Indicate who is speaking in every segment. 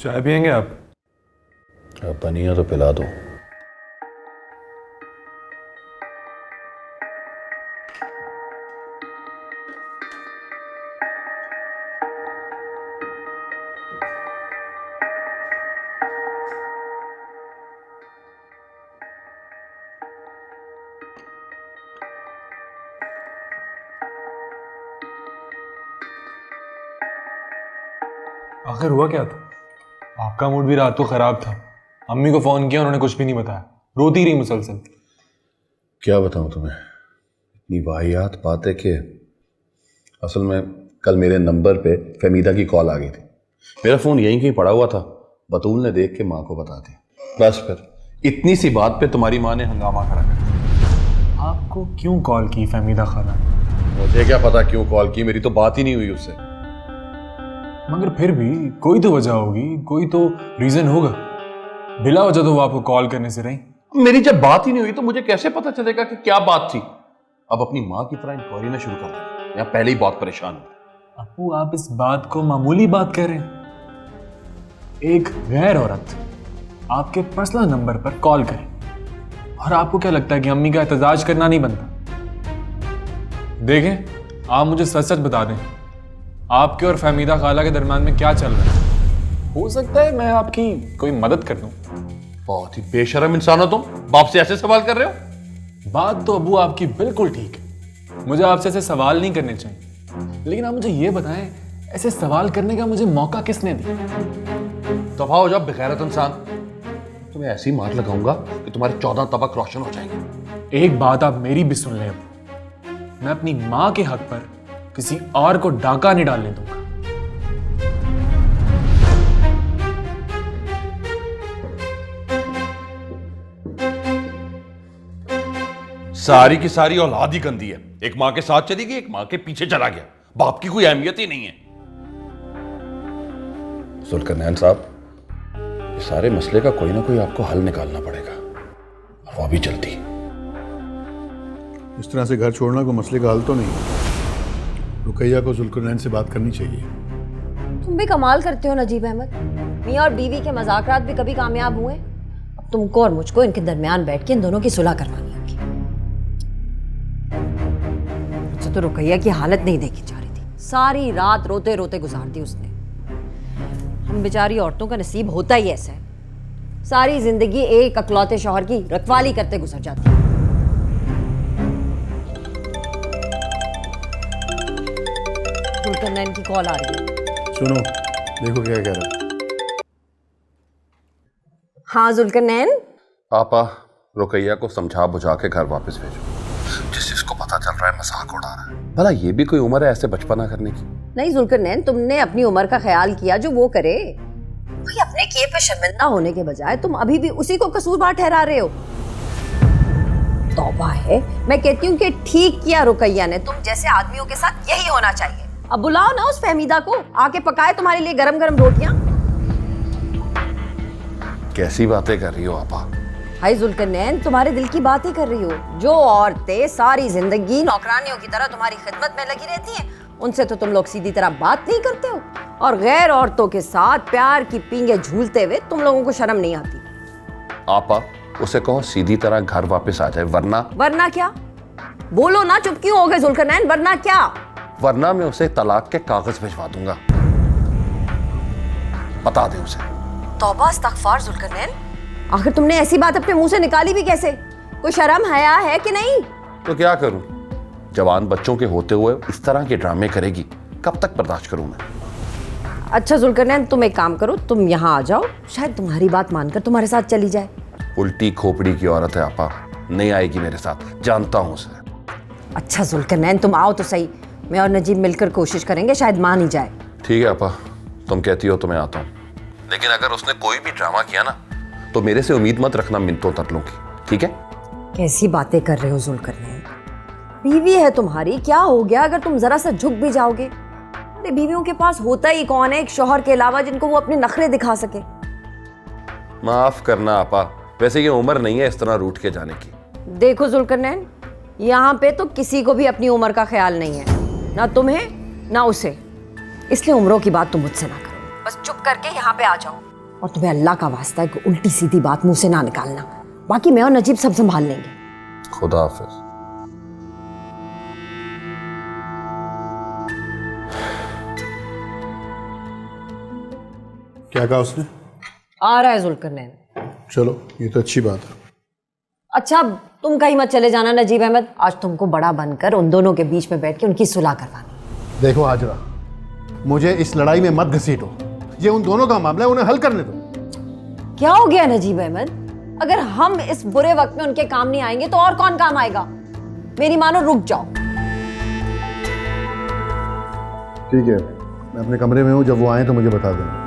Speaker 1: चाय पियेंगे आप?
Speaker 2: अब बनी है तो पिला दो।
Speaker 1: आखिर हुआ क्या था? आपका मूड भी रात को खराब था। अम्मी को फोन किया, उन्होंने कुछ भी नहीं बताया, रोती रही मुसलसल।
Speaker 2: क्या बताऊं तुम्हें, इतनी वाहियात बात है कि असल में कल मेरे नंबर पे फहमीदा की कॉल आ गई थी। मेरा फ़ोन यहीं कहीं पड़ा हुआ था, बतूल ने देख के माँ को बता दिया। बस फिर इतनी सी बात पे तुम्हारी माँ ने हंगामा खड़ा कर दिया।
Speaker 1: आपको क्यों कॉल की फहमीदा खाला?
Speaker 2: मुझे क्या पता क्यों कॉल की, मेरी तो बात ही नहीं हुई उससे।
Speaker 1: मगर फिर भी कोई तो वजह होगी, कोई तो रीजन होगा। बिला वजह तो वो आपको कॉल करने से रही।
Speaker 2: मेरी जब बात ही नहीं हुई तो मुझे कैसे पता चलेगा कि क्या बात थी? अब अपनी माँ की तरह इंक्वायरी ना शुरू कर दें, मैं पहले ही बहुत परेशान हूं।
Speaker 1: अप्पू, आप इस बात को मामूली बात कह रहे हैं? एक गैर औरत आपके पर्सनल नंबर पर कॉल करे और आपको क्या लगता है कि अम्मी का एहतजाज करना नहीं बनता? देखें, आप मुझे सच सच बता दें, आपके और फहमीदा खाला के दरमियान में क्या चल रहा है? हो सकता है मैं आपकी कोई मदद कर दूं।
Speaker 2: बहुत ही बेशरम इंसान हो तुम, बाप से ऐसे सवाल कर रहे हो।
Speaker 1: बात तो अबू आपकी बिल्कुल ठीक है, मुझे आपसे ऐसे सवाल नहीं करने चाहिए, लेकिन आप मुझे ये बताएं, ऐसे सवाल करने का मुझे मौका किसने दिया?
Speaker 2: दफा हो जाओ बेगैरत इंसान, तुम्हें ऐसी मार लगाऊंगा कि तुम्हारे 14 तबक रोशन हो जाएंगे।
Speaker 1: एक बात आप मेरी भी सुन लें, मैं अपनी माँ के हक पर किसी और को डाका नहीं डालने दूंगा।
Speaker 2: सारी की सारी औलाद ही गंदी है, एक माँ के साथ चली गई, एक माँ के पीछे चला गया, बाप की कोई अहमियत ही नहीं है। जुल्करनैन साहब, इस सारे मसले का कोई ना कोई आपको हल निकालना पड़ेगा, और वो भी जल्दी।
Speaker 3: इस तरह से घर छोड़ना कोई मसले का हल तो नहीं है। रुकैया को जुल्करनैन से बात करनी चाहिए।
Speaker 4: तुम भी कमाल करते हो नजीब अहमद, मियाँ और बीवी के मजाकरात भी कभी कामयाब हुए? अब तुमको और मुझको इनके दरमियान बैठ के इन दोनों की सुलह करवानी होगी। मुझे तो रुकैया की हालत नहीं देखी जा रही थी, सारी रात रोते रोते गुजार दी उसने। हम बेचारी औरतों का नसीब होता ही ऐसा है, सारी जिंदगी एक अकलौते शौहर की रखवाली करते गुजर जाती है। जुल्करनैन की कॉल आ रही है,
Speaker 3: सुनो, देखो क्या कह रहा है।
Speaker 4: हाँ जुल्करनैन।
Speaker 2: आपा, रुकैया को समझा बुझा के घर वापस भेजो। जिसको पता चल रहा है मजाक उड़ा रहा है, भला ये भी कोई उम्र है ऐसे बचपना करने की?
Speaker 4: नहीं जुल्करनैन, तुमने अपनी उम्र का ख्याल किया, जो वो करे। भाई अपने किए पे शर्मिंदा होने के बजाय तुम अभी भी उसी को कसूरवार ठहरा रहे हो। तौबा है, मैं कहती हूँ कि ठीक किया रुकैया ने, तुम जैसे आदमियों के साथ यही होना चाहिए। अब बुलाओ ना उस फहमीदा को, आके पकाए तुम्हारे लिए गरम गरम रोटियां।
Speaker 2: कैसी बातें कर रही हो आपा?
Speaker 4: हाय जुल्करनैन, तुम्हारे दिल की बात ही कर रही हो। जो औरतें सारी जिंदगी नौकरानियों की तरह तुम्हारी खिदमत में लगी रहती हैं, उनसे तो तुम लोग सीधी तरह बात नहीं करते हो, और गैर औरतों के साथ प्यार की पींगे झूलते हुए तुम लोगों को शर्म नहीं आती।
Speaker 2: आपा, उसे कहो सीधी तरह घर वापस आ जाए,
Speaker 4: वरना क्या? बोलो ना, चुप क्यों हो गए जुल्करनैन? वरना क्या?
Speaker 2: वरना मैं उसे तलाक के कागज भिजवा दूंगा। बता दे उसे।
Speaker 4: तौबा इस्तगफार जुल्करनैन, आखिर तुमने ऐसी बात अपने मुंह से निकाली भी कैसे? कोई शर्म हया है कि नहीं?
Speaker 2: तो क्या करूं, जवान बच्चों के होते हुए इस तरह के ड्रामे करेगी, कब तक बर्दाश्त करूं मैं?
Speaker 4: अच्छा जुल्करनैन, तुम एक काम करो, तुम यहाँ आ जाओ, शायद तुम्हारी बात मानकर तुम्हारे साथ चली जाए।
Speaker 2: उल्टी खोपड़ी की औरत है आपा, नहीं आएगी मेरे साथ, जानता हूं उसे।
Speaker 4: अच्छा जुल्करनैन, तुम आओ तो सही, मैं और नजीब मिलकर कोशिश करेंगे, शायद मान ही जाए।
Speaker 2: ठीक है आपा, तुम कहती हो तो मैं आता हूँ, लेकिन अगर उसने कोई भी ड्रामा किया ना, तो मेरे से उम्मीद मत रखना मिन्नतों तरलों की, ठीक है?
Speaker 4: कैसी बातें कर रहे हो जुल्करनैन? बीवी है तुम्हारी, क्या हो गया अगर तुम जरा सा झुक भी जाओगे? अरे बीवियों के पास होता ही कौन है एक शौहर के अलावा जिनको वो अपने नखरे दिखा सके।
Speaker 2: माफ करना आपा, वैसे ये उम्र नहीं है इस तरह रूठ के जाने की।
Speaker 4: देखो जुल्करनैन, यहाँ पे तो किसी को भी अपनी उम्र का ख्याल नहीं है, ना तुम्हें ना उसे, इसलिए उम्रों की बात तुम मुझसे ना करो, बस चुप करके यहाँ पे आ जाओ। और तुम्हें अल्लाह का वास्ता है कि उल्टी सीधी बात मुंह से ना निकालना, बाकी मैं और नजीब सब संभाल लेंगे।
Speaker 2: खुदा हाफिज।
Speaker 3: क्या कहा उसने?
Speaker 4: आ रहा है जुल्करनैन।
Speaker 3: चलो ये तो अच्छी बात है।
Speaker 4: अच्छा तुम कहीं मत चले जाना नजीब अहमद, आज तुमको बड़ा बनकर उन दोनों के बीच में बैठ के उनकी सुलह करवानी।
Speaker 3: देखो हाजरा, मुझे इस लड़ाई में मत घसीटो, ये उन दोनों का मामला है, उन्हें हल करने दो।
Speaker 4: क्या हो गया नजीब अहमद? अगर हम इस बुरे वक्त में उनके काम नहीं आएंगे तो और कौन काम आएगा? मेरी मानो रुक जाओ।
Speaker 3: ठीक है, मैं अपने कमरे में हूँ, जब वो आए तो मुझे बता देना।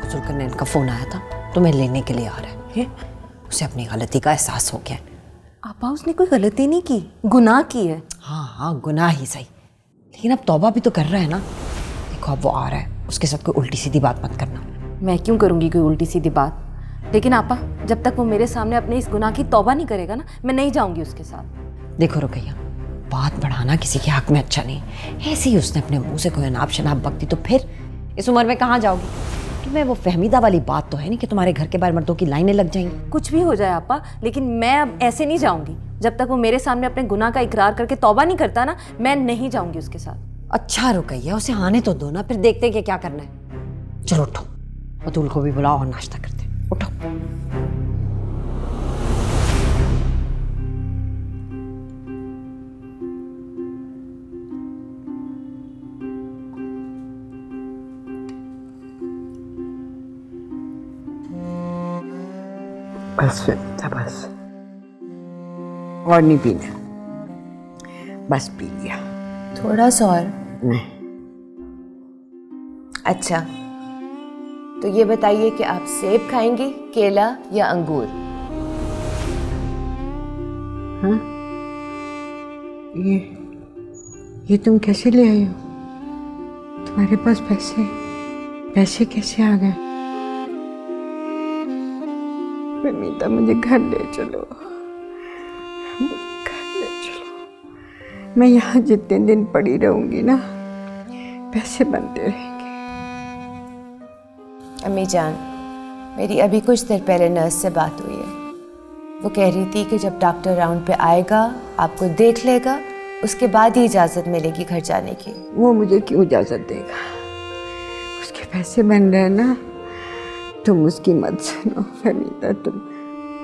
Speaker 4: जुल्करनैन का फोन आया था, तुम्हें लेने के लिए आ रहा है। उसे अपनी गलती का एहसास हो गया।
Speaker 5: आपा उसने कोई गलती नहीं की, गुनाह की है।
Speaker 4: हाँ गुनाह ही सही, लेकिन अब तौबा भी तो कर रहा है ना। देखो अब वो आ रहा है, उसके साथ कोई उल्टी सीधी बात मत करना।
Speaker 5: मैं क्यों करूंगी कोई उल्टी सीधी बात? लेकिन आपा जब तक वो मेरे सामने अपने इस गुनाह की तौबा नहीं करेगा ना, मैं नहीं जाऊंगी उसके साथ।
Speaker 4: देखो रुकैया, बात बढ़ाना किसी के हक में अच्छा नहीं। ऐसे ही उसने अपने मुंह से कोई अनाप शनाप बकती तो फिर इस उम्र में कहाँ जाओगी? तुम्हें वो फहमीदा वाली बात तो है नहीं कि तुम्हारे घर के बाहर मर्दों की लाइनें लग जाएंगी।
Speaker 5: कुछ भी हो जाए आपा, लेकिन मैं अब ऐसे नहीं जाऊंगी। जब तक वो मेरे सामने अपने गुनाह का इकरार करके तौबा नहीं करता ना, मैं नहीं जाऊंगी उसके साथ।
Speaker 4: अच्छा रुकैया, उसे आने तो दो ना, फिर देखते हैं कि क्या करना है। चलो उठो, बतूल को भी बुलाओ और नाश्ता करते हैं। उठो। बस बस, और नहीं पीना, बस पी लिया।
Speaker 5: थोड़ा सा और?
Speaker 4: नहीं।
Speaker 5: अच्छा तो ये बताइए कि आप सेब खाएंगी, केला या अंगूर?
Speaker 6: हाँ? ये तुम कैसे ले आई हो? तुम्हारे पास पैसे कैसे आ गए? परमीता मुझे घर ले चलो, मैं यहाँ जितने दिन पड़ी रहूंगी ना, पैसे बनते रहेंगे।
Speaker 5: अम्मी जान, मेरी अभी कुछ देर पहले नर्स से बात हुई है। वो कह रही थी कि जब डॉक्टर राउंड पे आएगा, आपको देख लेगा, उसके बाद ही इजाज़त मिलेगी घर जाने की।
Speaker 6: वो मुझे क्यों इजाज़त देगा? उसके पैसे बन रहे हैं ना, तुम उसकी मत सुनो फरीदा, तुम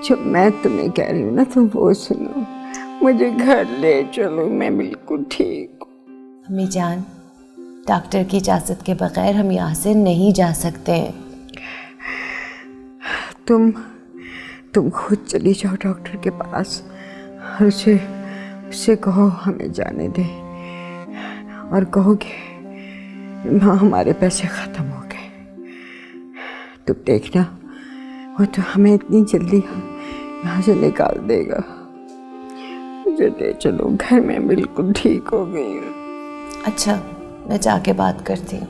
Speaker 6: जो मैं तुम्हें कह रही हूँ ना तुम वो सुनो। मुझे घर ले चलो, मैं बिल्कुल ठीक हूँ।
Speaker 5: अम्मी जान, डॉक्टर की इजाज़त के बगैर हम यहाँ से नहीं जा सकते हैं।
Speaker 6: तुम खुद चली जाओ डॉक्टर के पास और उससे कहो हमें जाने दे, और कहो कि हमारे पैसे ख़त्म हो गए। तुम देखना, वो तो हमें इतनी जल्दी यहाँ से निकाल देगा। मुझे ले चलो घर में, बिल्कुल ठीक हो गई हूँ।
Speaker 5: अच्छा, मैं जाके बात करती हूँ।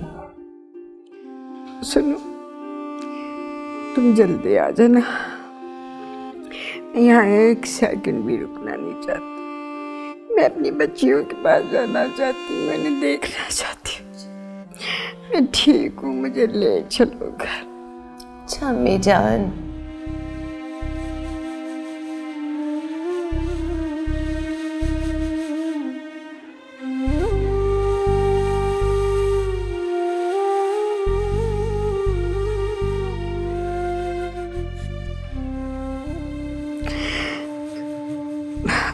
Speaker 6: सुनो, तुम जल्दी आ जाना, मैं यहाँ एक सेकंड भी रुकना नहीं चाहती। मैं अपनी बच्चियों के पास जाना चाहती हूँ, मैंने देखना चाहती हूँ। मैं ठीक हूँ, मुझे ले चलो घर।
Speaker 5: अच्छा अम्मी जान।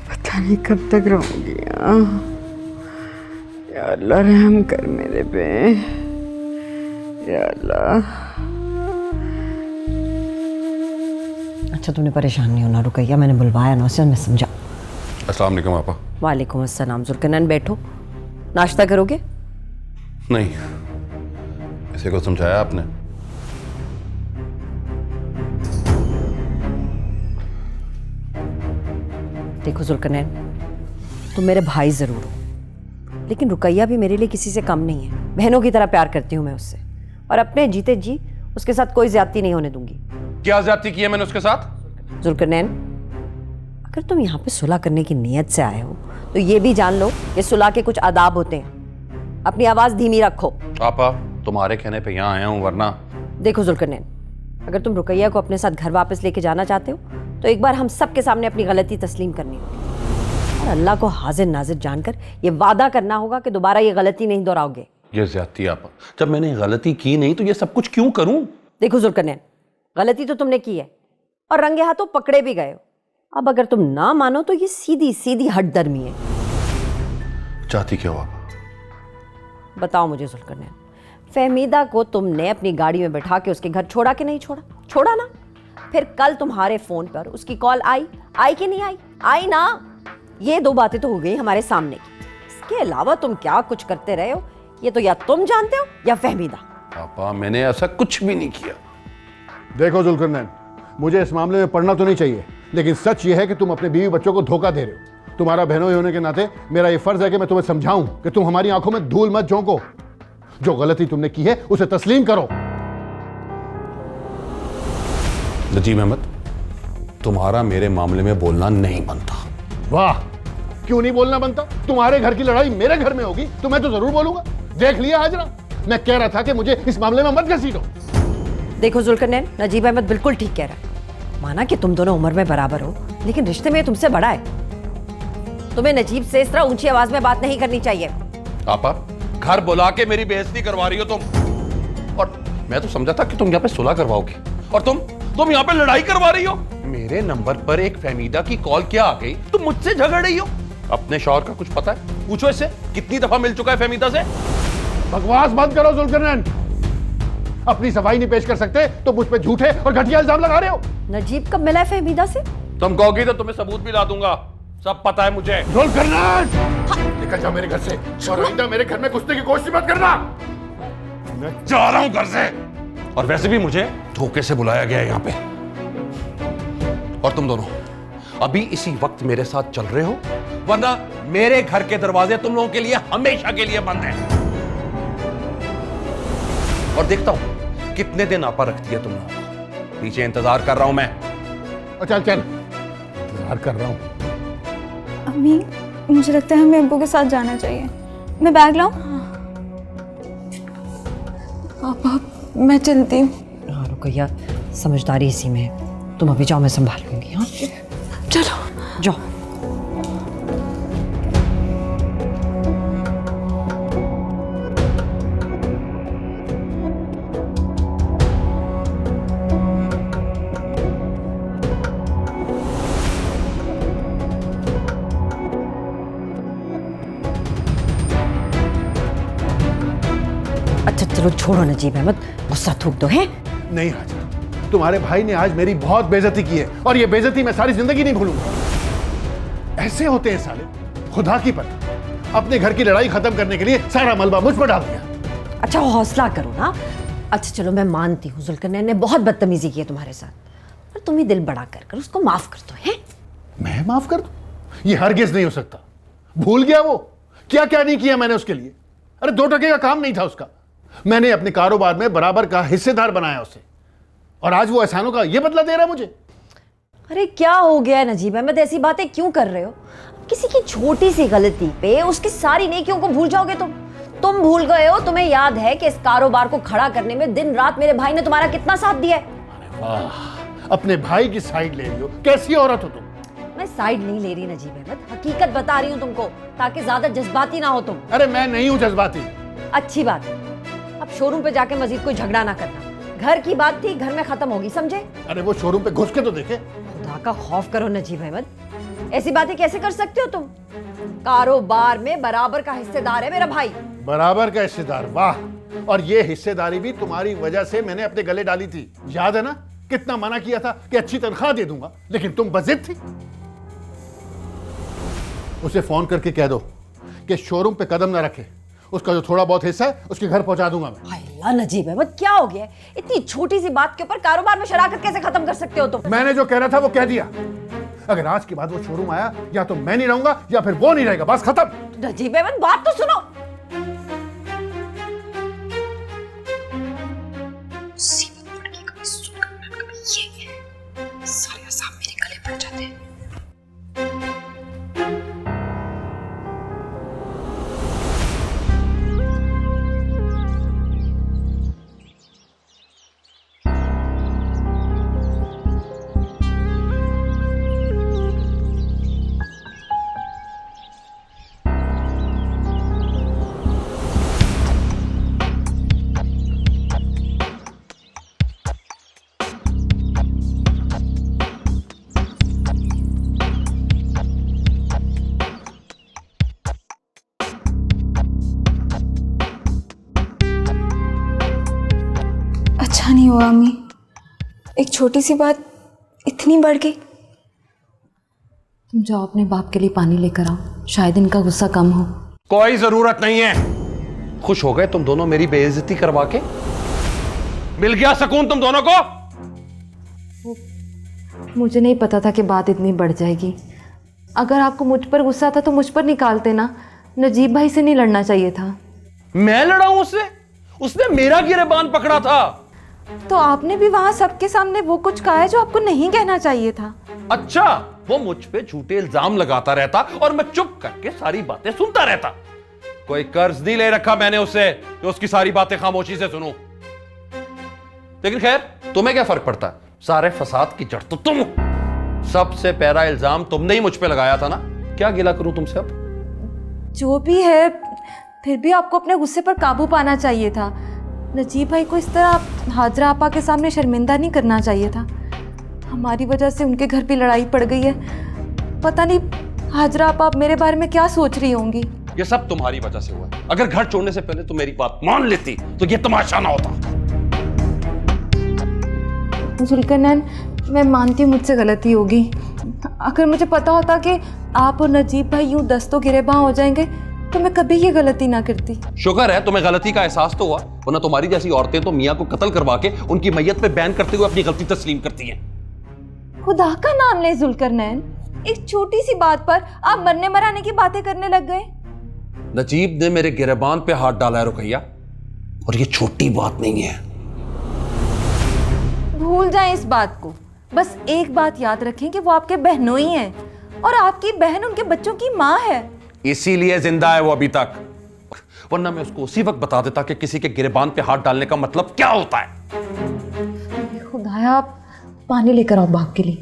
Speaker 6: पता नहीं कब तक रहूंगी यहाँ। या अल्लाह रहम कर मेरे पे, या अल्लाह।
Speaker 4: अच्छा तुमने परेशान नहीं होना रुकैया, मैंने बुलवाया ना उसे, मैं समझा।
Speaker 2: अस्सलाम वालेकुम आपा।
Speaker 4: वालेकुम अस्सलाम। जुल्करनैन बैठो, नाश्ता करोगे?
Speaker 2: नहीं, इसे को समझाया आपने?
Speaker 4: देखो जुल्करनैन, तुम मेरे भाई ज़रूर हो, लेकिन रुकैया भी मेरे लिए किसी से कम नहीं है। बहनों की तरह प्यार करती हूँ मैं उससे, और अपने जीते जी उसके साथ कोई ज्यादती नहीं होने दूंगी।
Speaker 2: क्या ज्यादती की है मैंने उसके साथ?
Speaker 4: जुल्करनैन, अगर तुम यहाँ पे सुलह करने की नीयत से आए हो तो ये भी जान लो कि सुलह के कुछ आदाब होते हैं। अपनी आवाज धीमी रखो।
Speaker 2: पापा तुम्हारे कहने पे यहाँ आया हूँ, वरना
Speaker 4: देखो जुल्करनैन, अगर तुम रुकैया को अपने साथ घर वापस लेके जाना चाहते हो तो एक बार हम सब के सामने अपनी गलती तस्लीम करनी होगी और अल्लाह को हाजिर नाजिर जानकर ये वादा करना होगा कि दोबारा ये गलती नहीं दोहराओगे।
Speaker 2: ये ज्यादती आपा, जब मैंने गलती की नहीं तो ये सब कुछ क्यों करूं?
Speaker 4: देखो जुल्करनैन, गलती तो तुमने की है और रंगे हाथों पकड़े भी गए हो। अब अगर तुम ना मानो तो ये सीधी सीधी हटदर्मी है।
Speaker 2: चाहती क्या हुआ?
Speaker 4: बताओ मुझे जुल्करनैन, फहमीदा को तुमने अपनी गाड़ी में बैठा के उसके घर छोड़ा कि नहीं छोड़ा? छोड़ा ना। फिर कल तुम्हारे फोन पर उसकी कॉल आई कि नहीं आई? आई ना। ये दो बातें तो हो गई हमारे सामने की। इसके अलावा तुम क्या कुछ करते रहे हो ये तो या तुम जानते हो या फहमीदा।
Speaker 2: पापा मैंने ऐसा कुछ भी नहीं किया।
Speaker 3: देखो जुल्करनैन, मुझे इस मामले में पढ़ना तो नहीं चाहिए, लेकिन सच ये है कि तुम अपने बीवी बच्चों को धोखा दे रहे हो। तुम्हारा बहनोई होने के नाते मेरा ये फर्ज है कि मैं तुम्हें समझाऊं कि तुम हमारी आंखों में धूल मत झोंको। जो गलती तुमने की है उसे तस्लीम करो।
Speaker 2: नजीब अहमद, तुम्हारा मेरे मामले में बोलना नहीं बनता।
Speaker 3: वाह, क्यों नहीं बोलना बनता? तुम्हारे घर की लड़ाई मेरे घर में होगी तो मैं तो जरूर बोलूंगा। देख लिया हाजरा, मैं कह रहा था कि मुझे इस मामले में मत घसीटो।
Speaker 4: देखो जुल्करनैन, नजीब अहमद बिल्कुल ठीक कह रहा है। माना कि तुम दोनों उम्र में बराबर हो, लेकिन रिश्ते में तुमसे बड़ा है। तुम्हें नजीब से इस तरह ऊंची आवाज में बात नहीं करनी चाहिए।
Speaker 2: पापा घर बुला के मेरी बेइज्जती करवा रही हो तुम, और मैं तो समझा था कि तुम यहाँ पे सुलह करवाओगे और तुम यहाँ पे लड़ाई करवा रही हो। मेरे नंबर पर एक फहमीदा की कॉल क्या आ गई, तुम मुझसे झगड़ रही हो। अपने शौहर का कुछ पता है? पूछो इससे कितनी दफा मिल चुका है फहमीदा से।
Speaker 3: बकवास बंद करो जुल्करनैन। अपनी सफाई नहीं पेश कर सकते तो मुझ पे झूठे और घटिया इल्जाम लगा रहे हो।
Speaker 4: नजीब कब मिला है फहमीदा से?
Speaker 2: तुम कहोगी तो तुम्हें सबूत भी ला दूंगा, सब पता है मुझे।
Speaker 3: जुल्करनैन, निकल जा मेरे घर से और आइंदा मेरे घर में घुसने की कोशिश मत करना।
Speaker 2: मैं जा रहा हूं घर से, और वैसे भी मुझे धोखे से बुलाया गया है यहाँ पे। और तुम दोनों अभी इसी वक्त मेरे साथ चल रहे हो, वरना मेरे घर के दरवाजे तुम लोगों के लिए हमेशा के लिए बंद हैं। और देखता हूं कितने दिन आपा रखती है तुम लोग। पीछे इंतजार कर रहा हूं मैं।
Speaker 3: चल चल, इंतजार कर रहा हूं।
Speaker 7: अम्मी, मुझे लगता है हमें अब्बू के साथ जाना चाहिए। मैं बैग लाऊं?
Speaker 6: पापा मैं चलती हूँ।
Speaker 4: हाँ रुकैया, समझदारी इसी में है। तुम अभी जाओ, मैं संभाल लूंगी। हाँ
Speaker 6: चलो
Speaker 4: जाओ। अच्छा चलो छोड़ो नजीब अहमद, गुस्सा थूक दो है।
Speaker 3: नहीं हाजरा, तुम्हारे भाई ने आज मेरी बहुत बेइज्जती की है और ये बेइज्जती मैं सारी जिंदगी नहीं भूलूंगा। ऐसे होते हैं साले, खुदा की पनाह। अपने घर की लड़ाई खत्म करने के लिए सारा मलबा मुझ पर डाल दिया।
Speaker 4: अच्छा हौसला करो ना। अच्छा चलो मैं मानती हूँ जुल्करनैन ने बहुत बदतमीजी की है तुम्हारे साथ, पर तुम ही दिल बड़ा कर उसको माफ कर दो है।
Speaker 3: मैं माफ कर दूं? ये हरगिज नहीं हो सकता। भूल गया वो क्या क्या नहीं किया मैंने उसके लिए। अरे 2 टके का काम नहीं था उसका। मैंने अपने कारोबार में बराबर का हिस्सेदार बनाया उसे, और आज वो एहसानों का ये बदला दे रहा है मुझे।
Speaker 4: अरे क्या हो गया है नजीब अहमद, ऐसी बातें क्यों कर रहे हो? किसी की छोटी सी गलती पे उसकी सारी नेकियों को भूल जाओगे तुम भूल गए हो। तुम्हें याद है कि इस कारोबार को खड़ा करने में दिन रात मेरे भाई ने तुम्हारा कितना साथ दिया है।
Speaker 3: वाह, अपने भाई की साइड ले रही हो। कैसी औरत हो तुम।
Speaker 4: मैं साइड नहीं ले रही नजीब अहमद, हकीकत बता रही हूँ तुमको, ताकि ज्यादा जज्बाती ना हो तुम।
Speaker 3: अरे मैं नहीं हूं जज्बाती।
Speaker 4: अच्छी बात है, अब शोरूम पे जाके मजीद कोई झगड़ा ना करना। घर की बात थी, घर में खत्म होगी, समझे?
Speaker 3: अरे वो शोरूम पे घुस के तो देखे।
Speaker 4: खुदा का खौफ करो नजीब अहमद, ऐसी बातें कैसे कर सकते हो तुम? कारोबार में बराबर का हिस्सेदार है मेरा भाई।
Speaker 3: बराबर का हिस्सेदार? वाह, और ये हिस्सेदारी भी तुम्हारी वजह से मैंने अपने गले डाली थी। याद है ना, कितना मना किया था कि अच्छी तनख्वाह दे दूंगा, लेकिन तुम बजिद थी। उसे फोन करके कह दो कि शोरूम पे कदम ना रखे। उसका जो थोड़ा बहुत हिस्सा है उसके घर पहुंचा दूंगा मैं।
Speaker 4: अल्लाह नजीब अहमद, क्या हो गया? इतनी छोटी सी बात के ऊपर कारोबार में शराकत कैसे खत्म कर सकते हो तुम?
Speaker 3: मैंने जो कह रहा था वो कह दिया। अगर आज के बाद वो शोरूम आया, या तो मैं नहीं रहूंगा या फिर वो नहीं रहेगा, बस खत्म।
Speaker 4: नजीब अहमद बात तो सुनो।
Speaker 7: अच्छा नहीं हुआ अम्मी, एक छोटी सी बात इतनी बढ़ गई।
Speaker 8: तुम जाओ अपने बाप के लिए पानी लेकर आओ, शायद इनका गुस्सा कम हो।
Speaker 2: कोई जरूरत नहीं है। खुश हो गए तुम दोनों मेरी बेइज्जती करवा के? मिल गया सुकून तुम दोनों को?
Speaker 8: मुझे नहीं पता था कि बात इतनी बढ़ जाएगी। अगर आपको मुझ पर गुस्सा था तो मुझ पर निकालते ना, नजीब भाई से नहीं लड़ना चाहिए था।
Speaker 2: मैं लड़ा हूं उससे? उसने मेरा गिरेबान पकड़ा था।
Speaker 8: तो आपने भी वहां सबके सामने वो कुछ कहा है जो आपको नहीं कहना चाहिए था।
Speaker 2: अच्छा, वो मुझ पे झूठे इल्जाम लगाता रहता और मैं चुप करके सारी बातें सुनता रहता। कोई कर्ज नहीं ले रखा मैंने उससे कि उसकी सारी बातें खामोशी से सुनूं। लेकिन खैर, तुम्हें क्या फर्क पड़ता है? सारे फसाद की जड़ तो तुम हो। सबसे पहला इल्जाम तुमने ही मुझ पे लगाया था ना। क्या गिला करूं तुमसे अब?
Speaker 8: जो भी है, फिर भी आपको अपने गुस्से पर काबू पाना चाहिए था। नजीब भाई को इस तरह हाजरा आपा के सामने शर्मिंदा नहीं करना चाहिए था। हमारी वजह से उनके घर पे लड़ाई पड़ गई है। पता नहीं हाजरा आपा आप मेरे बारे में क्या सोच रही होंगी।
Speaker 2: ये सब तुम्हारी वजह से हुआ है। अगर घर छोड़ने से पहले तुम मेरी बात मान लेती तो ये तमाशा ना होता।
Speaker 8: जुल्करनैन, मैं मानती हूँ मुझसे गलती होगी। अगर मुझे पता होता कि आप और नजीब भाई यूं दस्तों गिरेबां हो जाएंगे तो मैं कभी ये गलती ना करती।
Speaker 2: शुक्र है तुम्हें गलती का एहसास तो हुआ, वरना तुम्हारी जैसी औरतें तो मियां को कत्ल करवा के उनकी मैयत पे बैन करते हुए अपनी गलती तस्लीम करती हैं।
Speaker 8: खुदा का नाम ले जुल्करनैन, एक छोटी सी बात पर आप मरने मराने की बातें करने लग गए।
Speaker 2: नजीब ने मेरे गिरेबान पे हाथ डाला है रुकैया, और ये छोटी बात नहीं है।
Speaker 8: भूल जाएं इस बात को। बस एक बात याद रखें कि वो आपके बहनोई हैं और आपकी बहन उनके बच्चों की माँ है।
Speaker 2: इसीलिए जिंदा है वो अभी तक, वरना मैं उसको उसी वक्त बता देता कि किसी के गिरेबान पे हाथ डालने का मतलब क्या होता है।
Speaker 8: खुदाया, आप पानी लेकर आओ बाप के लिए।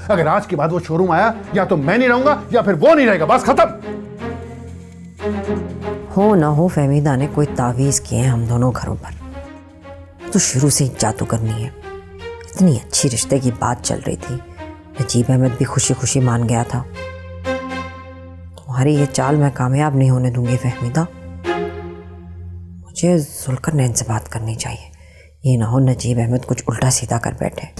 Speaker 3: अगर आज के बाद वो शोरूम आया, या तो मैं नहीं रहूंगा या फिर वो नहीं रहेगा, बस खत्म।
Speaker 4: हो ना हो फहमीदा ने कोई तावीज़ किए हैं हम दोनों घरों पर। तो शुरू से ही जादू करनी है। इतनी अच्छी रिश्ते की बात चल रही थी, नजीब अहमद भी खुशी खुशी मान गया था। तुम्हारी ये चाल मैं कामयाब नहीं होने दूंगी फहमीदा। मुझे जुल्करनैन से बात करनी चाहिए। ये ना हो नजीब अहमद कुछ उल्टा सीधा कर बैठे।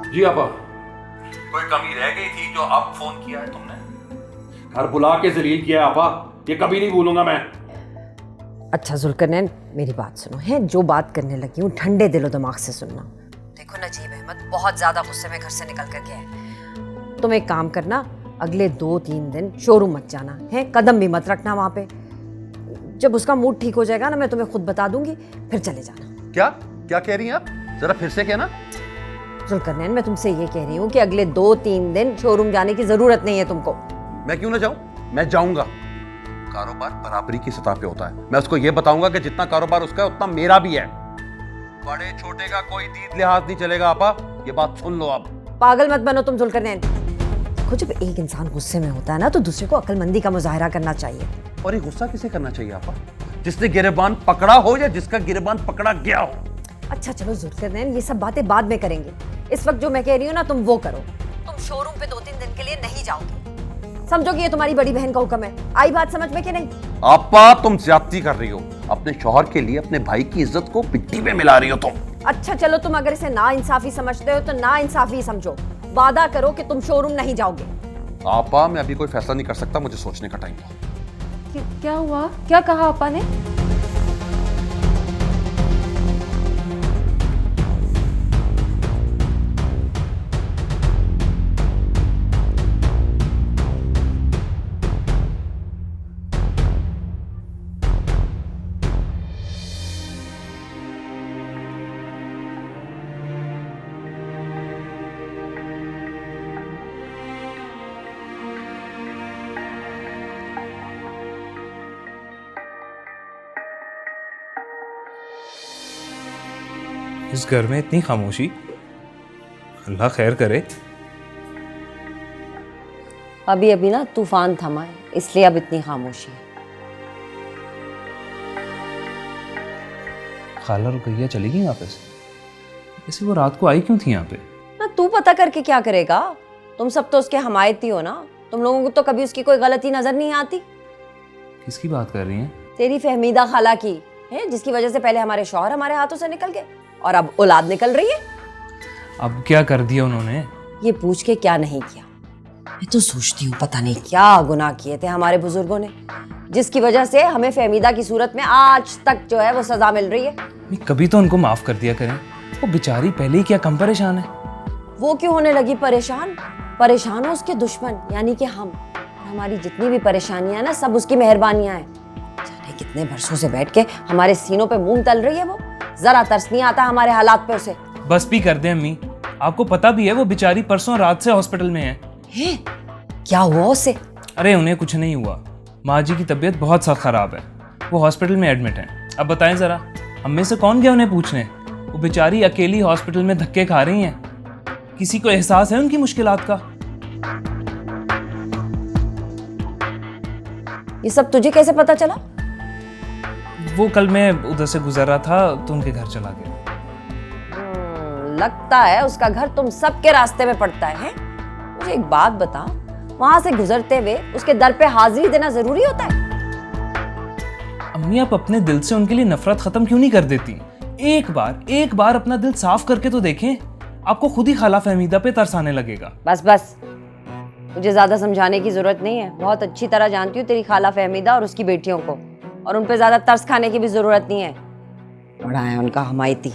Speaker 2: जी आपा, कोई कमी रह गई थी जो अब फोन किया है तुमने? घर बुला के जलील किया है आपा, ये कभी नहीं भूलूंगा मैं।
Speaker 4: अच्छा जुल्करनैन, मेरी बात सुनो। है जो बात करने लगी हूँ ठंडे दिलो दिमाग से सुनना। देखो नजीब अहमद बहुत ज्यादा गुस्से में घर से निकल कर गया है। तुम एक काम करना, अगले 2-3 दिन शोरूम मत जाना है, कदम भी मत रखना वहां पे। जब उसका मूड ठीक हो जाएगा ना, मैं तुम्हें खुद बता दूंगी, फिर चले जाना।
Speaker 2: क्या क्या कह रही हैं आप? जरा फिर से कहना।
Speaker 4: जुल्करनैन, मैं तुमसे ये कह रही हूँ कि अगले 2-3 दिन शोरूम जाने की जरूरत नहीं है तुमको।
Speaker 2: मैं क्यों ना जाऊं? मैं जाऊंगा। कारोबार बराबरी की सतह पे होता है। मैं उसको ये बताऊंगा कि जितना कारोबार उसका है उतना मेरा भी है। बड़े छोटे का कोई दीद लिहाज नहीं चलेगा आपा, ये बात सुन लो आप।
Speaker 4: पागल मत बनो तुम जुल्करनैन। देखो, जब एक इंसान गुस्से में होता है ना, तो दूसरे को अक्लमंदी का मुजाहरा करना चाहिए।
Speaker 2: और ये गुस्सा किसे करना चाहिए आपा? जिसने गिरेबान पकड़ा हो या जिसका गिरेबान पकड़ा गया हो।
Speaker 4: अच्छा चलो जुल्करनैन, ये सब बातें बाद में करेंगे। इस वक्त जो मैं कह रही हूँ ना, तुम वो करो। तुम शोरूम पे 2-3 दिन के लिए नहीं जाओगे। समझो कि ये तुम्हारी बड़ी बहन का हुक्म है। आई बात समझ में कि नहीं?
Speaker 2: आपा, तुम ज्यादती कर रही हो। अपने शौहर के लिए अपने भाई की इज्जत को मिट्टी में मिला रही हो तुम।
Speaker 4: अच्छा चलो, तुम अगर इसे ना इंसाफी समझते हो तो ना इंसाफी समझो। वादा करो कि तुम शोरूम नहीं जाओगे।
Speaker 2: आपा, मैं अभी कोई फैसला नहीं कर सकता, मुझे सोचने का टाइम दो।
Speaker 8: क्या हुआ? क्या कहा आपा ने?
Speaker 9: इस घर में इतनी खामोशी, अल्लाह खैर करे।
Speaker 4: अभी अभी ना तूफान थमा है, इसलिए अब इतनी खामोशी है।
Speaker 9: खाला रुकैया चली गई वापस? ऐसे वो रात को आई क्यों थी यहाँ पे?
Speaker 4: ना तू पता करके क्या करेगा? तुम सब तो उसके हमायती हो ना, तुम लोगों को तो कभी उसकी कोई गलती नजर नहीं आती।
Speaker 9: किसकी बात कर रही हैं?
Speaker 4: तेरी फहमीदा खाला की है, जिसकी वजह से पहले हमारे शौहर हमारे हाथों से निकल गए और अब औलाद निकल रही है।
Speaker 9: अब क्या कर दिया उन्होंने?
Speaker 4: ये पूछ के क्या नहीं किया, मैं तो सोचती हूँ पता नहीं क्या गुनाह किए थे हमारे बुजुर्गों ने, जिसकी वजह से हमें फहमीदा की सूरत में आज तक जो है वो सजा मिल रही है।
Speaker 9: कभी तो उनको माफ कर दिया करें, वो बेचारी पहले ही क्या कम परेशान है।
Speaker 4: वो क्यों होने लगी परेशान? परेशान हो उसके दुश्मन यानी कि हम, और हमारी जितनी भी परेशानियां ना सब उसकी मेहरबानियां हैं। जाने कितने बरसों से बैठ के हमारे सीनों पे मूंग तल रही है वो, जरा तरस नहीं आता हमारे हालात पे उसे।
Speaker 9: बस भी कर दे अम्मी, आपको पता भी है वो बेचारी परसों रात से हॉस्पिटल में है।
Speaker 4: क्या हुआ उसे?
Speaker 9: अरे उन्हें कुछ नहीं हुआ, माँ जी की तबीयत बहुत सख्त खराब है, वो हॉस्पिटल में एडमिट है। अब बताएं जरा, हम में से कौन गया उन्हें पूछने? वो बेचारी अकेली हॉस्पिटल में धक्के खा रही हैं। किसी को एहसास है उनकी मुश्किलात का?
Speaker 4: ये सब तुझे कैसे पता चला?
Speaker 9: वो कल मैं उधर से गुजर रहा था तो उनके घर चला गया।
Speaker 4: लगता है उसका घर तुम सबके रास्ते में पड़ता है। मुझे एक बात बता, वहां से गुजरते हुए उसके दर पे हाजिरी देना जरूरी होता है?
Speaker 9: अम्मी आप अपने दिल से उनके लिए नफरत खत्म क्यों नहीं कर देती? एक बार अपना दिल साफ करके तो देखें, आपको खुद ही खाला फहमीदा पे तरस आने लगेगा।
Speaker 4: बस बस, मुझे ज्यादा समझाने की जरूरत नहीं है, बहुत अच्छी तरह जानती हूँ तेरी खाला फहमीदा और उसकी बेटियों को, और उन पे ज्यादा तरस खाने की भी जरूरत नहीं है। बड़ा है उनका हमायती।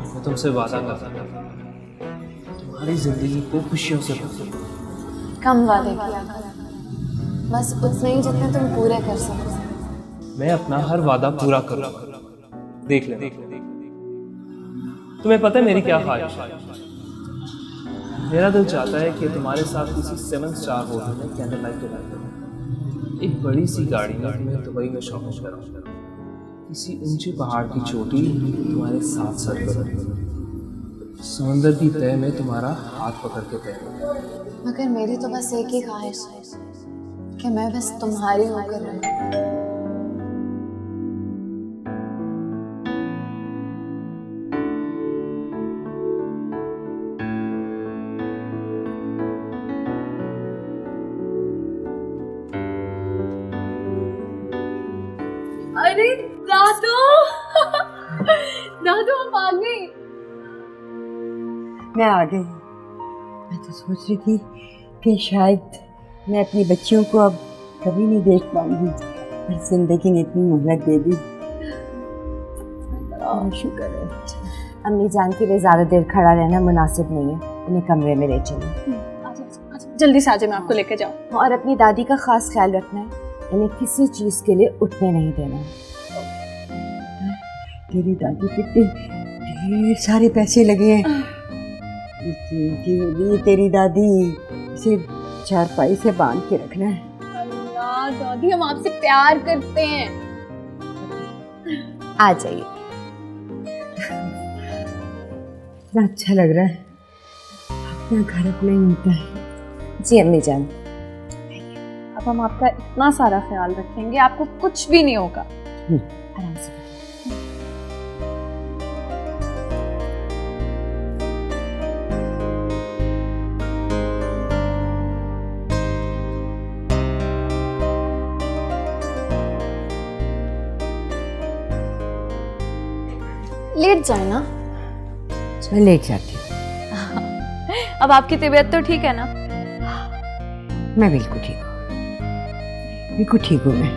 Speaker 9: मैं तुमसे वादा करता हूं, तुम्हारी जिंदगी को खुशियों से भर।
Speaker 8: कम वादे किया करो, बस उतने ही जितने तुम पूरे कर सको।
Speaker 9: मैं अपना हर वादा पूरा करूंगा, देख ले। तुम्हें पता है मेरी क्या ख्वाहिश है? मेरा दिल चाहता है कि तुम्हारे साथ किसी 7 स्टार होटल में कैंडल लाइट डिनर करूं, एक बड़ी सी गाड़ी में तुम्हें दुबई में शॉपिंग कराऊं, किसी ऊंचे पहाड़ की चोटी तुम्हारे साथ सर पर, समंदर की तह में तुम्हारा हाथ पकड़ के तैरना।
Speaker 8: मगर मेरी तो बस एक ही ख्वाहिश है कि मैं बस तुम्हारी होकर रहूं।
Speaker 7: अरे दादू दादू आप आ गई।
Speaker 6: मैं आ गई। मैं तो सोच रही थी कि शायद मैं अपनी बच्चियों को अब कभी नहीं देख पाऊंगी, पर जिंदगी ने इतनी मोहलत दे दी। शुक्र है।
Speaker 5: अम्मी जान के लिए ज़्यादा देर खड़ा रहना मुनासिब नहीं है, इन्हें कमरे में ले चलो।
Speaker 7: जल्दी से आ जाए, मैं आपको लेके जाऊँ।
Speaker 5: और अपनी दादी का खास ख्याल रखना है, इन्हें किसी चीज़ के लिए उठने नहीं देना।
Speaker 6: तेरी दादी पे ढेर सारे पैसे लगे हैं, लेकिन तेरी दादी इसे चारपाई से बांध के रखना है।
Speaker 7: अल्लाह दादी, हम आपसे प्यार करते हैं।
Speaker 5: आ जाइए।
Speaker 6: इतना अच्छा लग रहा है, अपना घर अपना ही होता है।
Speaker 5: जी अम्मी जान,
Speaker 7: अब हम आपका इतना सारा ख्याल रखेंगे, आपको कुछ भी नहीं होगा।
Speaker 5: आराम से।
Speaker 7: लेट जाए ना।
Speaker 6: मैं लेट जाती हूँ।
Speaker 7: अब आपकी तबीयत तो ठीक है ना?
Speaker 6: मैं बिल्कुल ठीक हूँ, बिल्कुल ठीक हूँ मैं।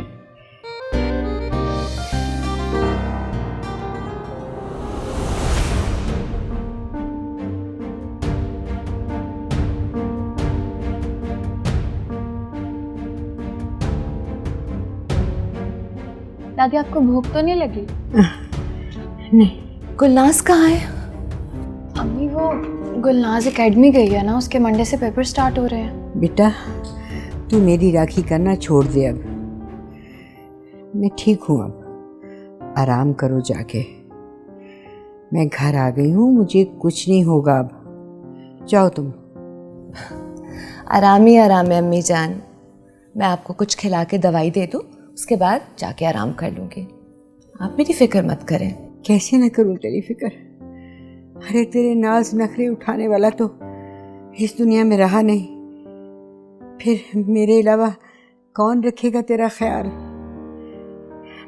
Speaker 7: दादी आपको भूख तो नहीं लगी?
Speaker 6: नहीं,
Speaker 5: गुलनाज कहाँ है?
Speaker 7: अम्मी वो गुलनाज एकेडमी गई है ना, उसके मंडे से पेपर स्टार्ट हो रहे हैं।
Speaker 6: बेटा तू मेरी राखी करना छोड़ दे अब। मैं ठीक हूँ, अब आराम करो जाके। मैं घर आ गई हूँ, मुझे कुछ नहीं होगा अब। जाओ तुम।
Speaker 5: आराम ही आराम है अम्मी जान। मैं आपको कुछ खिला के दवाई दे दूँ, उसके बाद जाके आराम कर लूँगी। आप मेरी फिक्र मत करें।
Speaker 6: कैसे न करूँ तेरी फिक्र। अरे तेरे नाज नखरे उठाने वाला तो इस दुनिया में रहा नहीं, फिर मेरे अलावा कौन रखेगा तेरा ख्याल।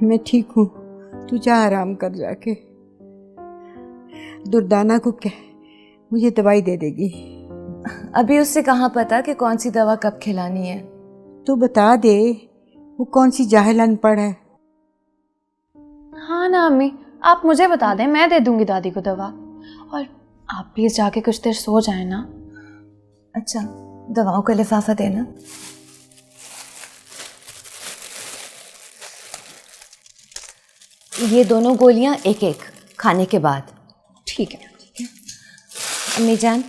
Speaker 6: मैं ठीक हूँ, तू जा आराम कर जाके। दुर्दाना को कह मुझे दवाई दे देगी।
Speaker 5: अभी उससे कहाँ पता कि कौन सी दवा कब खिलानी है।
Speaker 6: तू बता दे, वो कौन सी जाहिल अनपढ़ है।
Speaker 7: हाँ ना अम्मी, आप मुझे बता दें, मैं दे दूंगी दादी को दवा। और आप प्लीज जाके कुछ देर सो जाए ना।
Speaker 5: अच्छा, दवाओं का लिफाफा देना। ये दोनों गोलियां एक एक खाने के बाद।
Speaker 7: ठीक है।
Speaker 5: अम्मी जान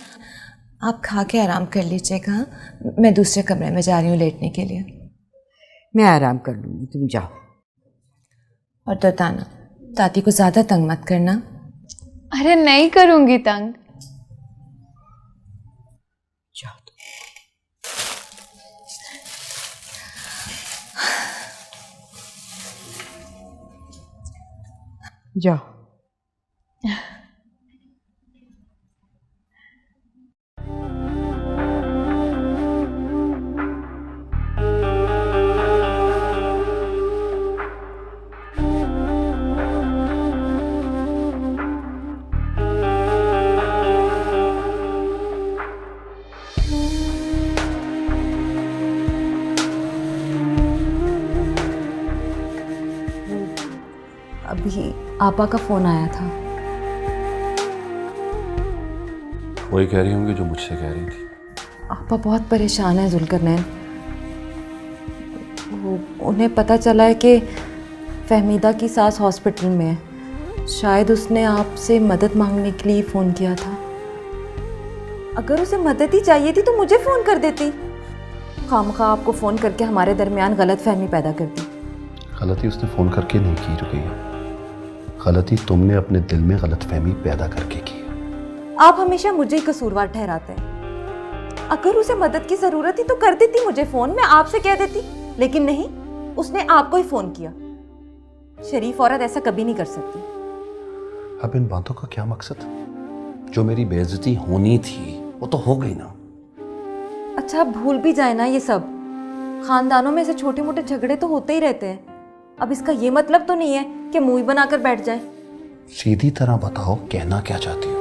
Speaker 5: आप खा के आराम कर लीजिएगा, मैं दूसरे कमरे में जा रही हूँ लेटने के लिए।
Speaker 6: मैं आराम कर लूँगी, तुम जाओ।
Speaker 5: और दुर्दाना, दादी को ज़्यादा तंग मत करना।
Speaker 7: अरे नहीं करूंगी तंग।
Speaker 6: जाओ जाओ।
Speaker 8: अभी आपा का फ़ोन आया था।
Speaker 2: वही कह रही होंगी जो मुझसे कह रही थी।
Speaker 8: आपा बहुत परेशान है जुल्करनैन। वो उन्हें पता चला है कि फहमीदा की सास हॉस्पिटल में है। शायद उसने आपसे मदद मांगने के लिए फ़ोन किया था। अगर उसे मदद ही चाहिए थी तो मुझे फ़ोन कर देती। खामखा आपको फ़ोन करके हमारे दरमियान गलतफहमी पैदा कर दी।
Speaker 2: गलती उसने फ़ोन करके नहीं की रुकैया, गलती तुमने अपने दिल में गलतफहमी पैदा करके की।
Speaker 8: आप हमेशा मुझे ही कसूरवार ठहराते हैं। अगर उसे मदद की ज़रूरत थी तो कर देती मुझे फ़ोन, मैं आपसे कह देती। लेकिन नहीं, उसने आपको ही फ़ोन किया। शरीफ औरत ऐसा कभी नहीं कर सकती।
Speaker 2: अब इन बातों का क्या मकसद? जो मेरी बेइज्जती होनी थी वो तो हो गई ना।
Speaker 8: अच्छा भूल भी जाए ना ये सब। खानदानों में ऐसे छोटे मोटे झगड़े तो होते ही रहते हैं। अब इसका ये मतलब तो नहीं है कि मुंह बनाकर बैठ जाएं।
Speaker 2: सीधी तरह बताओ, कहना क्या चाहती हो?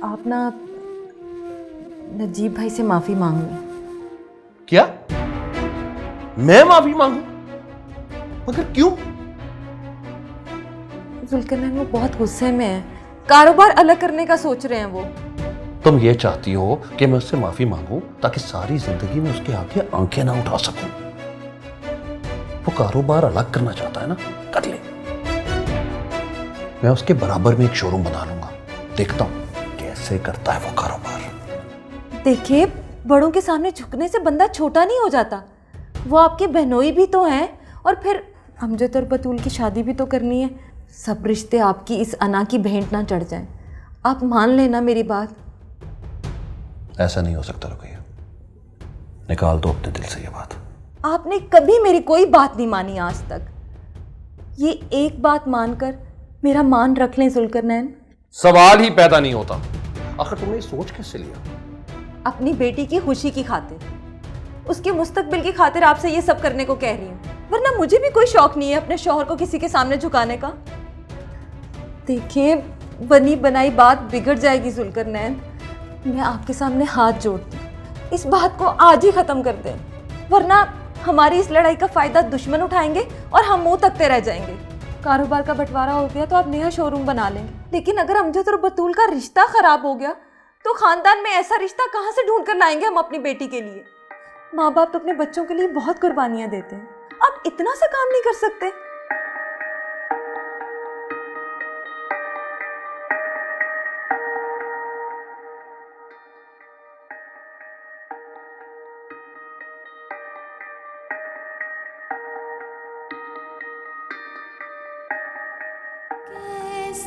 Speaker 8: आप ना नजीब भाई से माफी मांग लो।
Speaker 2: क्या मैं माफी मांगू? मगर क्यों?
Speaker 8: जुल्करनैन वो बहुत गुस्से में है। कारोबार अलग करने का सोच रहे हैं वो।
Speaker 2: तुम ये चाहती हो कि मैं उससे माफी मांगू ताकि सारी जिंदगी में उसके आगे आंखें ना उठा सकूं? वो कारोबार अलग करना चाहता है ना, कर ले। मैं उसके बराबर में एक शोरूम बना लूंगा। देखता हूं कैसे करता है वो कारोबार।
Speaker 8: देखिए, बड़ों के सामने झुकने से बंदा छोटा नहीं हो जाता। वो आपके बहनोई भी तो हैं, और फिर अमजद और बतूल की शादी भी तो करनी है। सब रिश्ते आपकी इस अना की भेंट ना चढ़ जाएं। आप मान लेना मेरी बात।
Speaker 2: ऐसा नहीं हो सकता रुकैया, निकाल दो अपने दिल से ये बात।
Speaker 8: आपने कभी मेरी कोई बात नहीं मानी आज तक। ये एक बात मानकर मेरा मान रख लें जुल्करनैन।
Speaker 2: सवाल ही पैदा नहीं होता। आखिर तुमने सोच कैसे लिया?
Speaker 8: अपनी बेटी की खुशी की खातिर, उसके मुस्तकबिल की खातिर आपसे ये सब करने को कह रही हूँ। वरना मुझे भी कोई शौक नहीं है अपने शौहर को किसी के सामने झुकाने का। देखिए, बनी बनाई बात बिगड़ जाएगी जुल्करनैन। मैं आपके सामने हाथ जोड़ती हूँ, इस बात को आज ही खत्म कर दें, वरना हमारी इस लड़ाई का फायदा दुश्मन उठाएंगे और हम मुंह तकते रह जाएंगे। कारोबार का बंटवारा हो गया तो आप नया शोरूम बना लेंगे, लेकिन अगर अमजद और बतूल का रिश्ता खराब हो गया तो खानदान में ऐसा रिश्ता कहाँ से ढूंढ कर लाएंगे हम अपनी बेटी के लिए? माँ बाप तो अपने बच्चों के लिए बहुत कुर्बानियां देते हैं। आप इतना सा काम नहीं कर सकते?
Speaker 7: अम्मी,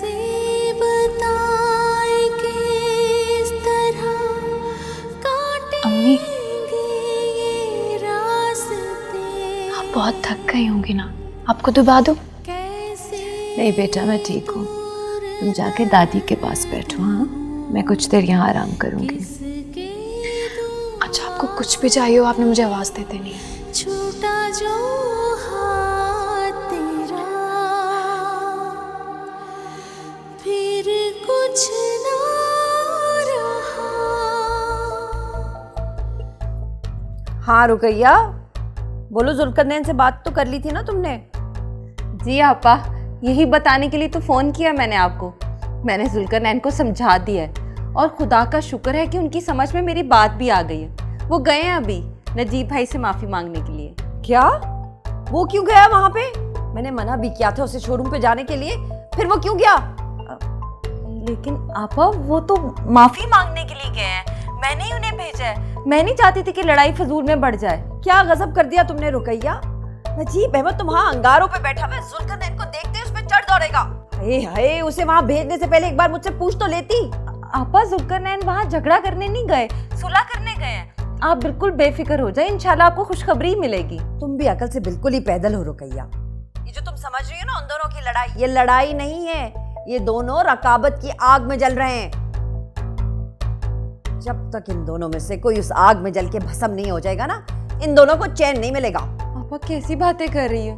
Speaker 7: आप बहुत थक गई होंगी ना, आपको दुबा दूं?
Speaker 5: नहीं बेटा, मैं ठीक हूँ। तुम जाके दादी के पास बैठो। हाँ, मैं कुछ देर यहाँ आराम करूँगी।
Speaker 7: अच्छा, आपको कुछ भी चाहिए हो आपने मुझे आवाज़ दे देनी है।
Speaker 10: छूटा जो हाथ तेरा, फिर कुछ ना रहा।
Speaker 4: हाँ रुकैया, बोलो, जुल्करनैन से बात तो कर ली थी ना तुमने?
Speaker 8: जी आपा, यही बताने के लिए तो फ़ोन किया मैंने आपको। मैंने जुल्करनैन को समझा दिया है और खुदा का शुक्र है कि उनकी समझ में मेरी बात भी आ गई है। वो गए हैं अभी नजीब भाई से माफ़ी मांगने के लिए।
Speaker 4: क्या? वो क्यों गया वहां पे? मैंने मना भी किया था उसे शोरूम पे जाने के लिए, फिर वो क्यों गया?
Speaker 8: लेकिन आपा, वो तो माफ़ी मांगने के लिए गए हैं, मैंने ही उन्हें भेजा है। मैं नहीं चाहती थी कि लड़ाई फजूल में बढ़ जाए।
Speaker 4: क्या गजब कर दिया तुमने रुकैया। नजीब अहमद तो वहाँ अंगारों पे बैठा हुआ है, जुल्करनैन को देखते ही उस पे चढ़ दौड़ेगा। हाय हाय, उसे वहाँ भेजने से पहले एक बार मुझसे पूछ तो लेती।
Speaker 8: आपा, जुल्करनैन वहाँ झगड़ा करने नहीं गए, सुलह करने गए हैं। आप बिल्कुल बेफिक्र हो जाए, इंशाल्लाह आपको खुशखबरी मिलेगी।
Speaker 4: तुम भी अकल से बिल्कुल ही पैदल हो रुकैया। ये जो तुम समझ रही हो ना उन दोनों की लड़ाई, ये लड़ाई नहीं है, ये दोनों रकाबत की आग में जल रहे हैं। जब तक इन दोनों में से कोई उस आग में जल के भस्म नहीं हो जाएगा ना, इन दोनों को चैन नहीं मिलेगा।
Speaker 8: आपा कैसी बातें कर रही हो,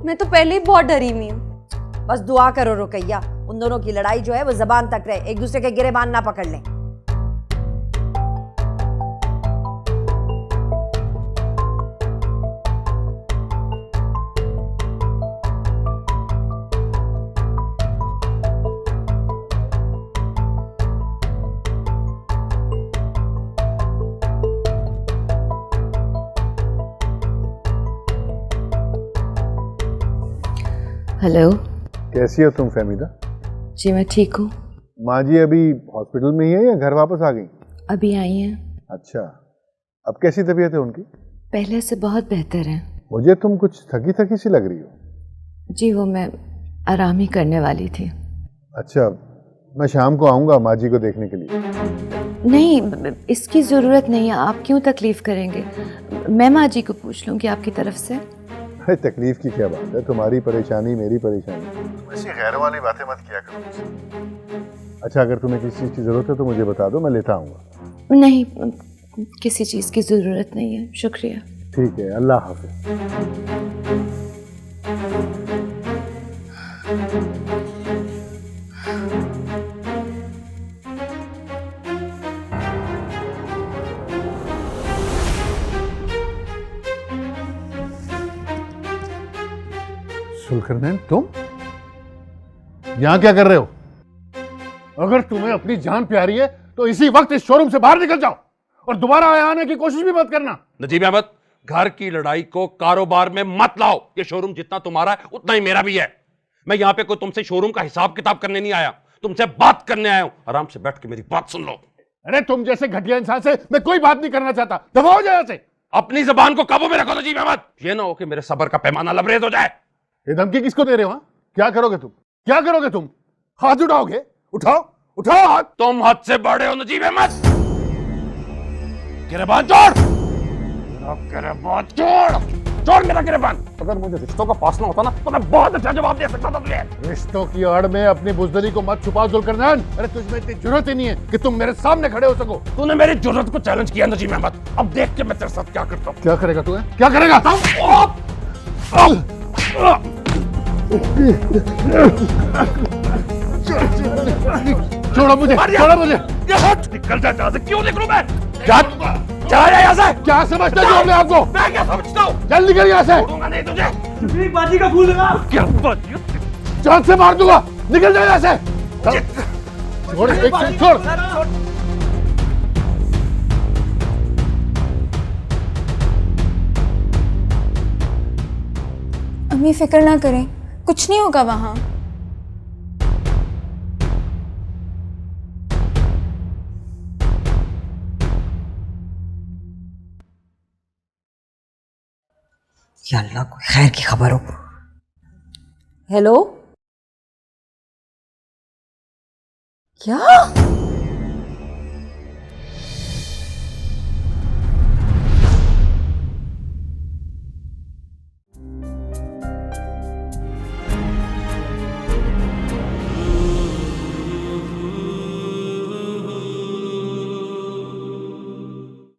Speaker 8: मैं तो पहले ही बहुत डरी हुई हूँ।
Speaker 4: बस दुआ करो रुकैया, उन दोनों की लड़ाई जो है वो जबान तक रहे, एक दूसरे के गिरेबान ना पकड़ लें।
Speaker 5: हेलो।
Speaker 3: कैसी हो तुम फहमीदा?
Speaker 5: जी मैं ठीक हूँ।
Speaker 3: माँ जी अभी हॉस्पिटल में ही है या घर वापस आ गई?
Speaker 5: अभी आई हैं।
Speaker 3: अच्छा, अब कैसी तबीयत है उनकी?
Speaker 5: पहले से बहुत बेहतर है।
Speaker 3: मुझे तुम कुछ थकी थकी सी लग रही हो।
Speaker 5: जी वो मैं आराम ही करने वाली थी।
Speaker 3: अच्छा, मैं शाम को आऊँगा माँ जी को देखने के लिए।
Speaker 5: नहीं, इसकी ज़रूरत नहीं है, आप क्यों तकलीफ़ करेंगे? मैं माँ जी को पूछ लूँगी आपकी तरफ से।
Speaker 3: अरे तकलीफ की क्या बात है, तुम्हारी परेशानी मेरी परेशानी। ऐसी गैरों वाली बातें मत किया करो। अच्छा, अगर तुम्हें किसी चीज़ की ज़रूरत है तो मुझे बता दो, मैं लेता आऊँगा।
Speaker 5: नहीं, किसी चीज़ की ज़रूरत नहीं है, शुक्रिया।
Speaker 3: ठीक है, अल्लाह हाफ़िज़। जुल्करनैन, तुम यहां क्या कर रहे हो? अगर तुम्हें अपनी जान प्यारी है तो इसी वक्त इस शोरूम से बाहर निकल जाओ और दोबारा आने की कोशिश भी मत करना।
Speaker 2: नजीब अहमद, घर की लड़ाई को कारोबार में मत लाओ। ये शोरूम जितना तुम्हारा है उतना ही मेरा भी है। मैं यहाँ पे कोई तुमसे शोरूम का हिसाब किताब करने नहीं आया, तुमसे बात करने आया हूं। आराम से बैठ के मेरी बात सुन लो।
Speaker 3: अरे तुम जैसे घटिया इंसान से मैं कोई बात नहीं करना चाहता, दफा हो जाए से।
Speaker 2: अपनी जबान को काबू में रखो नजीब अहमद, ये ना हो कि मेरे सब्र का पैमाना लबरेज हो जाए।
Speaker 3: ये धमकी किसको दे रहे हो? क्या करोगे तुम? क्या करोगे तुम? हाथ उठाओगे? उठाओ, उठाओ हाथ।
Speaker 2: तुम हद से बड़े हो नजीब अहमद। गिरबान छोड़, गिरबान छोड़, छोड़ मेरा गिरबान। अगर मुझे रिश्तों का पासना होता ना तो मैं बहुत अच्छा जवाब दे सकता था तुझे।
Speaker 3: रिश्तों की आड़ में अपनी बुज़दिली को मत छुपाओ जुल्करनैन। अरे तुझमें इतनी जरूरत ही नहीं है कि तुम मेरे सामने खड़े हो सको।
Speaker 2: तूने मेरी जरूरत को चैलेंज किया नजीब अहमद, अब देख के मैं तेरे साथ क्या करता हूँ।
Speaker 3: क्या करेगा तू? क्या करेगा? छोड़ो मुझे, छोड़ो मुझे।
Speaker 2: निकल जा यहाँ से। क्यों निकलूं मैं? चला जा यहाँ से।
Speaker 3: क्या समझते हो अपने आप को?
Speaker 2: मैं क्या समझता हूँ?
Speaker 3: चल निकल यहाँ से।
Speaker 2: छोड़ूंगा नहीं तुझे। बाजी का फूल लगा। क्या बाजी?
Speaker 3: जान से मार दूंगा। निकल जा यहाँ से। छोड़, एक से छोड़।
Speaker 8: अम्मी फिक्र ना करें, कुछ नहीं होगा वहाँ।
Speaker 4: या अल्लाह, कोई खैर की खबर हो। हेलो, क्या?